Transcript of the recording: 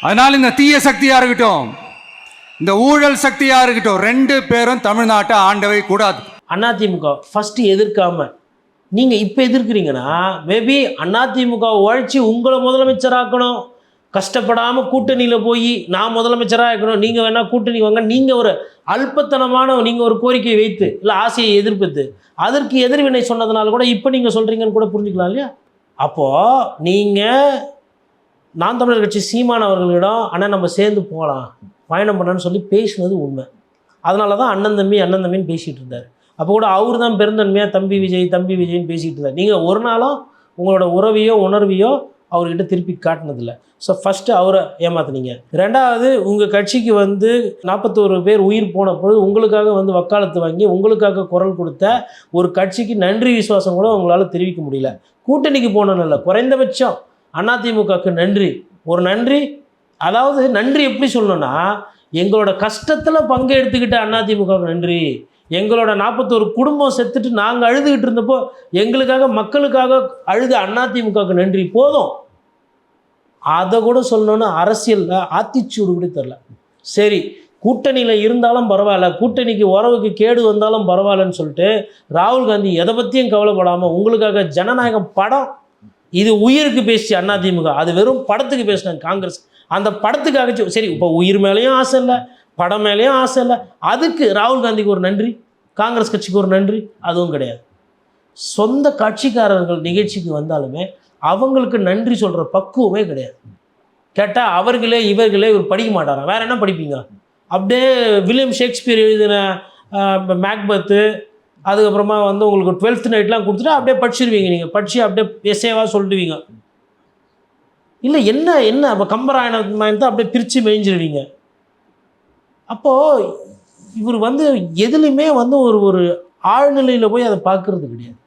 அதனால இந்த தீய சக்தியா இருக்கட்டும், இந்த ஊழல் சக்தியா இருக்கட்டும், ரெண்டு பேரும் தமிழ்நாட்டை ஆண்டவை கூடாது. அதிமுக ஃபர்ஸ்ட் எதிர்க்காம நீங்க இப்ப எதிர்க்கிறீங்கன்னா, மேபி அதிமுக உழைச்சி உங்களை முதலமைச்சராக்கணும், கஷ்டப்படாம கூட்டணியில போய் நான் முதலமைச்சராக இருக்கணும், நீங்க வேணா கூட்டணி வாங்க, நீங்க ஒரு அல்பத்தனமான நீங்க ஒரு கோரிக்கையை வைத்து இல்லை ஆசையை எதிர்ப்பது, அதற்கு எதிர்வினை சொன்னதுனால கூட இப்போ நீங்க சொல்றீங்கன்னு கூட புரிஞ்சுக்கலாம் இல்லையா? அப்போ நீங்க நாம் தமிழர் கட்சி சீமான் அவர்களிடம் அண்ணன் நம்ம சேர்ந்து போகலாம் பயணம் பண்ணணும்னு சொல்லி பேசினது உண்மை. அதனால தான் அண்ணன் தம்பின்னு பேசிகிட்டு இருந்தார். அப்போ கூட அவர் தான் பெருந்தன்மையாக தம்பி விஜய்ன்னு பேசிகிட்டு இருந்தார். நீங்கள் ஒரு நாளும் உங்களோட உறவையோ உணர்வையோ அவர்கிட்ட திருப்பி காட்டினதில்லை. ஸோ ஃபஸ்ட்டு அவரை ஏமாத்துனீங்க. ரெண்டாவது, உங்கள் கட்சிக்கு 41 பேர் உயிர் போன பொழுது உங்களுக்காக வக்காலத்து வாங்கி உங்களுக்காக குரல் கொடுத்த ஒரு கட்சிக்கு நன்றி விசுவாசம் கூட உங்களால் தெரிவிக்க முடியல. கூட்டணிக்கு போனோன்னு குறைந்தபட்சம் அதிமுகவுக்கு நன்றி, ஒரு நன்றி. அதாவது நன்றி எப்படி சொல்லணும்னா, எங்களோட கஷ்டத்தில் பங்கு எடுத்துக்கிட்ட அதிமுகவுக்கு நன்றி, எங்களோட 41 குடும்பம் செத்துட்டு நாங்கள் அழுதுகிட்டு இருந்தப்போ எங்களுக்காக மக்களுக்காக அழுது அதிமுகவுக்கு நன்றி, போதும். அதை கூட சொல்லணும்னு அரசியலில் ஆத்திச்சூடு கூட தெரில. சரி, கூட்டணியில் இருந்தாலும் பரவாயில்ல, கூட்டணிக்கு உறவுக்கு கேடு வந்தாலும் பரவாயில்லன்னு சொல்லிட்டு ராகுல் காந்தி எதை பற்றியும் கவலைப்படாமல் உங்களுக்காக ஜனநாயகம் படம், இது உயிருக்கு பேசி அதிமுக, அது வெறும் படத்துக்கு பேசினாங்க காங்கிரஸ். அந்த படத்துக்காக சரி, இப்போ உயிர் மேலேயும் ஆசை இல்லை, படம் மேலேயும் ஆசை இல்லை, அதுக்கு ராகுல் காந்திக்கு ஒரு நன்றி, காங்கிரஸ் கட்சிக்கு ஒரு நன்றி, அதுவும் கிடையாது. சொந்த கட்சிக்காரர்கள் நிகழ்ச்சிக்கு வந்தாலுமே அவங்களுக்கு நன்றி சொல்கிற பக்குவமே கிடையாது. கேட்டால் அவர்களே இவர்களே இவர் படிக்க மாட்டாராம், வேறு என்ன படிப்பீங்க? அப்படியே வில்லியம் ஷேக்ஸ்பியர் எழுதின மேக்பத்து, அதுக்கப்புறமா உங்களுக்கு 12th நைட்லாம் கொடுத்துட்டு அப்படியே படிச்சிருவீங்க. நீங்கள் படித்து அப்படியே எஸ்ஏவாக சொல்லிடுவீங்க. இல்லை என்ன அப்போ கம்பராயணத்தை அப்படியே பிரித்து மேய்ஞ்சிருவீங்க. அப்போது இவர் எதுலையுமே ஒரு ஆழ்நிலையில் போய் அதை பார்க்கறது கிடையாது.